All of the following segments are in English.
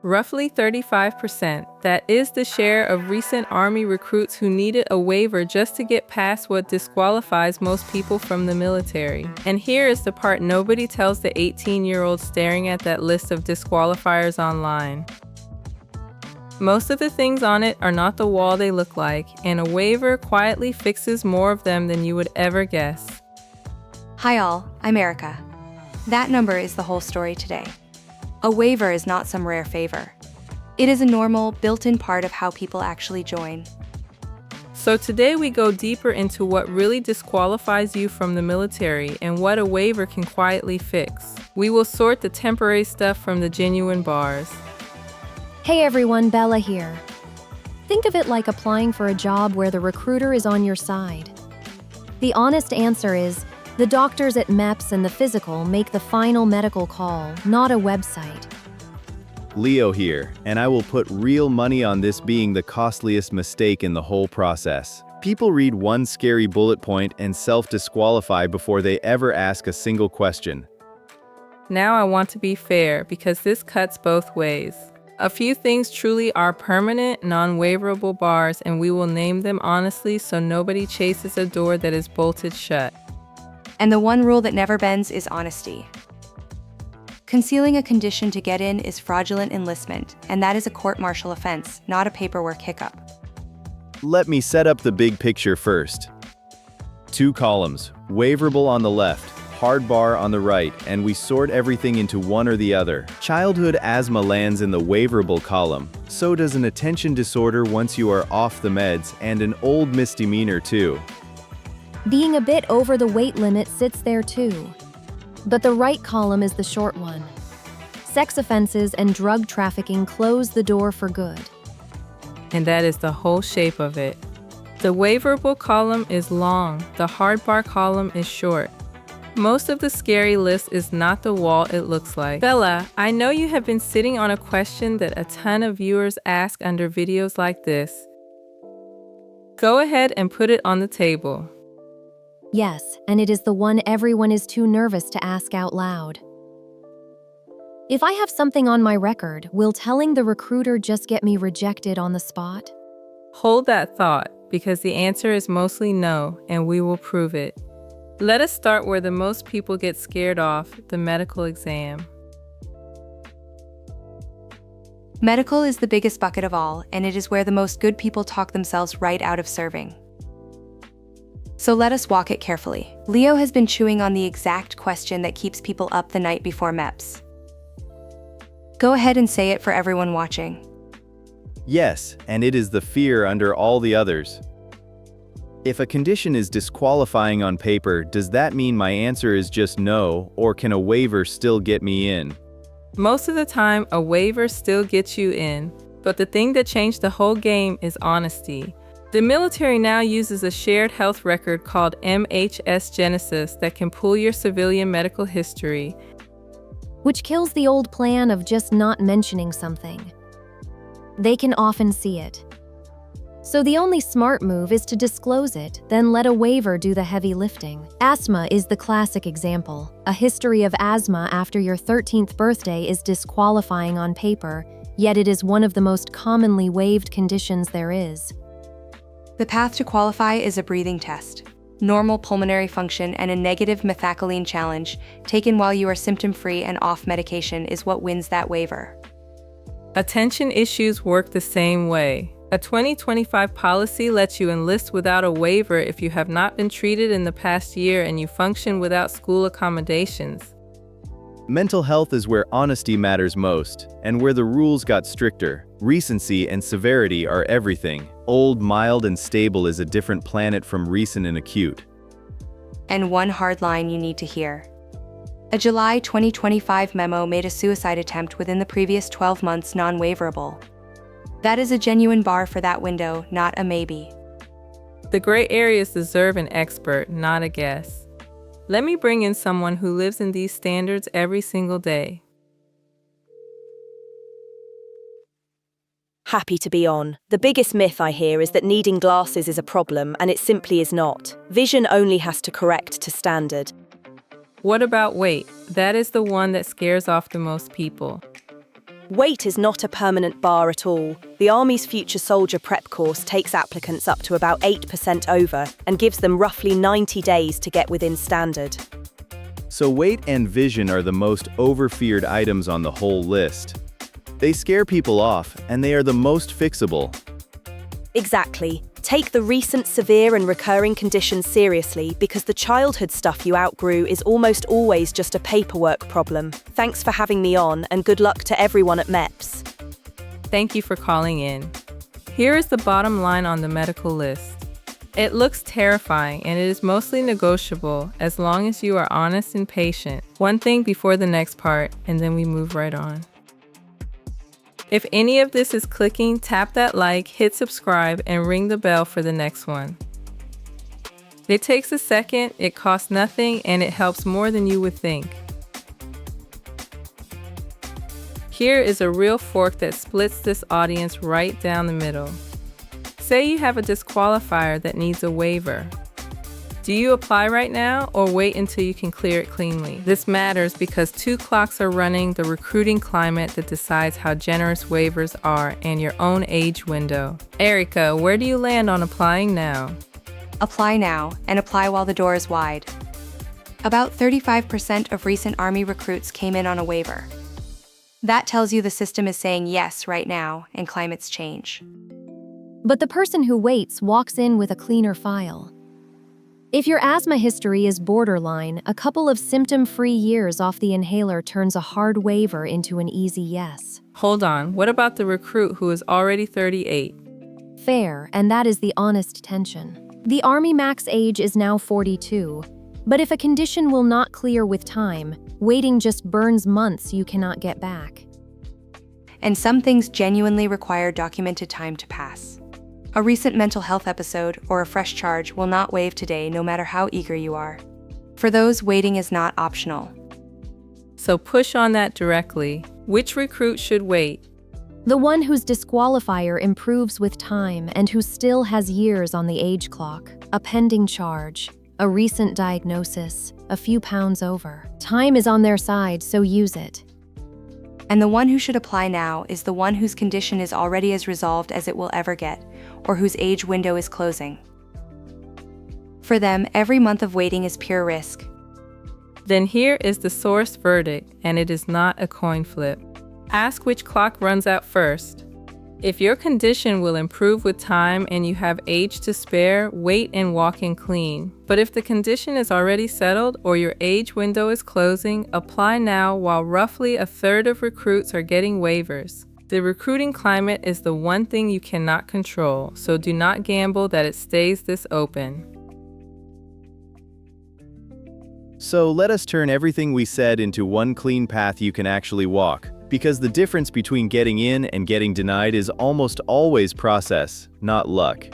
Roughly 35%. That is the share of recent Army recruits who needed a waiver just to get past what disqualifies most people from the military. And here is the part nobody tells the 18-year-old staring at that list of disqualifiers online. Most of the things on it are not the wall they look like, and a waiver quietly fixes more of them than you would ever guess. Hi all, I'm Erica. That number is the whole story today. A waiver is not some rare favor. It is a normal, built-in part of how people actually join. So today we go deeper into what really disqualifies you from the military and what a waiver can quietly fix. We will sort the temporary stuff from the genuine bars. Hey everyone, Bella here. Think of it like applying for a job where the recruiter is on your side. The honest answer is, the doctors at MEPS and the physical make the final medical call, not a website. Leo here, and I will put real money on this being the costliest mistake in the whole process. People read one scary bullet point and self-disqualify before they ever ask a single question. Now I want to be fair because this cuts both ways. A few things truly are permanent, non-waiverable bars, and we will name them honestly so nobody chases a door that is bolted shut. And the one rule that never bends is honesty. Concealing a condition to get in is fraudulent enlistment, and that is a court-martial offense, not a paperwork hiccup. Let me set up the big picture first. 2 columns, waiverable on the left, hard bar on the right, and we sort everything into one or the other. Childhood asthma lands in the waiverable column. So does an attention disorder once you are off the meds, and an old misdemeanor too. Being a bit over the weight limit sits there too. But the right column is the short one. Sex offenses and drug trafficking close the door for good. And that is the whole shape of it. The waiverable column is long, the hard bar column is short. Most of the scary list is not the wall it looks like. Bella, I know you have been sitting on a question that a ton of viewers ask under videos like this. Go ahead and put it on the table. Yes, and it is the one everyone is too nervous to ask out loud. If I have something on my record, will telling the recruiter just get me rejected on the spot? Hold that thought, because the answer is mostly no, and we will prove it. Let us start where the most people get scared off, the medical exam. Medical is the biggest bucket of all, and it is where the most good people talk themselves right out of serving. So let us walk it carefully. Leo has been chewing on the exact question that keeps people up the night before MEPS. Go ahead and say it for everyone watching. Yes, and it is the fear under all the others. If a condition is disqualifying on paper, does that mean my answer is just no, or can a waiver still get me in? Most of the time, a waiver still gets you in, but the thing that changed the whole game is honesty. The military now uses a shared health record called MHS Genesis that can pull your civilian medical history, which kills the old plan of just not mentioning something. They can often see it. So the only smart move is to disclose it, then let a waiver do the heavy lifting. Asthma is the classic example. A history of asthma after your 13th birthday is disqualifying on paper, yet it is one of the most commonly waived conditions there is. The path to qualify is a breathing test, normal pulmonary function, and a negative methacillin challenge taken while you are symptom-free and off medication is what wins that waiver. Attention issues work the same way. A 2025 policy lets you enlist without a waiver if you have not been treated in the past year and you function without school accommodations. Mental health is where honesty matters most, and where the rules got stricter. Recency and severity are everything. Old, mild, and stable is a different planet from recent and acute. And one hard line you need to hear. A July 2025 memo made a suicide attempt within the previous 12 months non-waiverable. That is a genuine bar for that window, not a maybe. The gray areas deserve an expert, not a guess. Let me bring in someone who lives in these standards every single day. Happy to be on. The biggest myth I hear is that needing glasses is a problem, and it simply is not. Vision only has to correct to standard. What about weight? That is the one that scares off the most people. Weight is not a permanent bar at all. The Army's Future Soldier Prep course takes applicants up to about 8% over and gives them roughly 90 days to get within standard. So weight and vision are the most overfeared items on the whole list. They scare people off, and they are the most fixable. Exactly. Take the recent severe and recurring conditions seriously because the childhood stuff you outgrew is almost always just a paperwork problem. Thanks for having me on, and good luck to everyone at MEPS. Thank you for calling in. Here is the bottom line on the medical list. It looks terrifying, and it is mostly negotiable as long as you are honest and patient. One thing before the next part, and then we move right on. If any of this is clicking, tap that like, hit subscribe, and ring the bell for the next one. It takes a second, it costs nothing, and it helps more than you would think. Here is a real fork that splits this audience right down the middle. Say you have a disqualifier that needs a waiver. Do you apply right now or wait until you can clear it cleanly? This matters because two clocks are running: the recruiting climate that decides how generous waivers are and your own age window. Erica, where do you land on applying now? Apply now, and apply while the door is wide. About 35% of recent Army recruits came in on a waiver. That tells you the system is saying yes right now, and climates change. But the person who waits walks in with a cleaner file. If your asthma history is borderline, a couple of symptom-free years off the inhaler turns a hard waiver into an easy yes. Hold on, what about the recruit who is already 38? Fair, and that is the honest tension. The Army max age is now 42, but if a condition will not clear with time, waiting just burns months you cannot get back. And some things genuinely require documented time to pass. A recent mental health episode or a fresh charge will not waive today no matter how eager you are. For those, waiting is not optional. So push on that directly. Which recruit should wait? The one whose disqualifier improves with time and who still has years on the age clock, a pending charge, a recent diagnosis, a few pounds over. Time is on their side, so use it. And the one who should apply now is the one whose condition is already as resolved as it will ever get, or whose age window is closing. For them, every month of waiting is pure risk. Then here is the source verdict, and it is not a coin flip. Ask which clock runs out first. If your condition will improve with time and you have age to spare, wait and walk in clean. But if the condition is already settled or your age window is closing, apply now while roughly a third of recruits are getting waivers. The recruiting climate is the one thing you cannot control, so do not gamble that it stays this open. So let us turn everything we said into one clean path you can actually walk. Because the difference between getting in and getting denied is almost always process, not luck.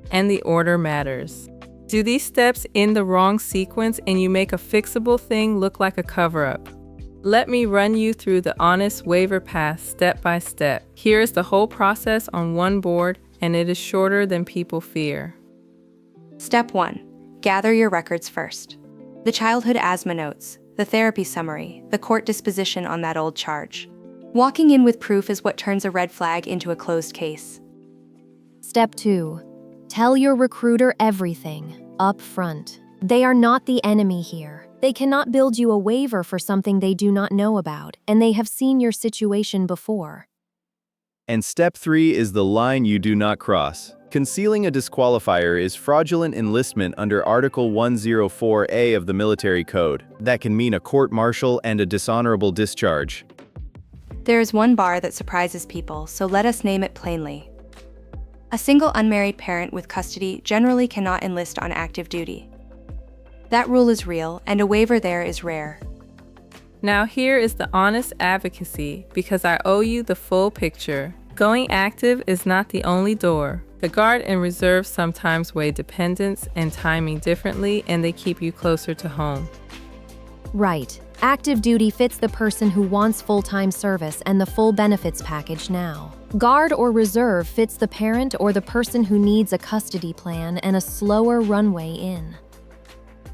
And the order matters. Do these steps in the wrong sequence and you make a fixable thing look like a cover-up? Let me run you through the honest waiver path step by step. Here is the whole process on one board, and it is shorter than people fear. Step 1. Gather your records first. The childhood asthma notes, the therapy summary, the court disposition on that old charge. Walking in with proof is what turns a red flag into a closed case. Step 2. Tell your recruiter everything, up front. They are not the enemy here. They cannot build you a waiver for something they do not know about, and they have seen your situation before. And step 3 is the line you do not cross. Concealing a disqualifier is fraudulent enlistment under Article 104A of the Military Code. That can mean a court-martial and a dishonorable discharge. There is one bar that surprises people, so let us name it plainly. A single unmarried parent with custody generally cannot enlist on active duty. That rule is real, and a waiver there is rare. Now here is the honest advocacy, because I owe you the full picture. Going active is not the only door. The Guard and Reserve sometimes weigh dependence and timing differently, and they keep you closer to home. Right. Active duty fits the person who wants full-time service and the full benefits package now. Guard or Reserve fits the parent or the person who needs a custody plan and a slower runway in.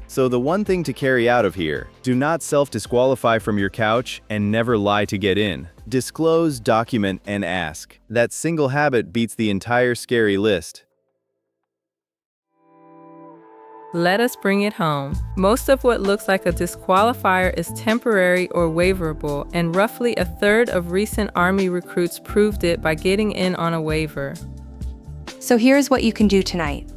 So the one thing to carry out of here, do not self-disqualify from your couch and never lie to get in. Disclose, document, and ask. That single habit beats the entire scary list. Let us bring it home. Most of what looks like a disqualifier is temporary or waiverable, and roughly a third of recent Army recruits proved it by getting in on a waiver. So here's what you can do tonight.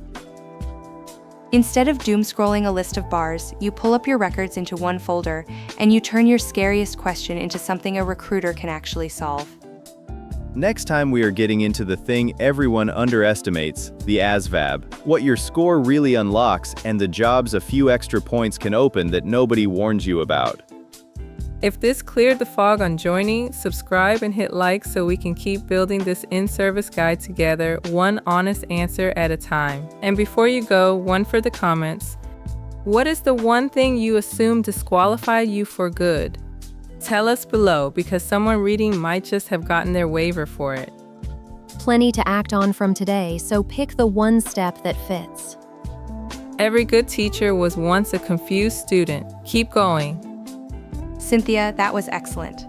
Instead of doom scrolling a list of bars, you pull up your records into one folder and you turn your scariest question into something a recruiter can actually solve. Next time we are getting into the thing everyone underestimates, the ASVAB, what your score really unlocks and the jobs a few extra points can open that nobody warns you about. If this cleared the fog on joining, subscribe and hit like so we can keep building this in-service guide together, one honest answer at a time. And before you go, one for the comments. What is the one thing you assume disqualified you for good? Tell us below, because someone reading might just have gotten their waiver for it. Plenty to act on from today, so pick the one step that fits. Every good teacher was once a confused student. Keep going. Cynthia, that was excellent.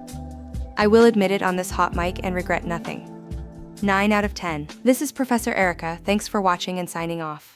I will admit it on this hot mic and regret nothing. 9 out of 10. This is Professor Erica. Thanks for watching and signing off.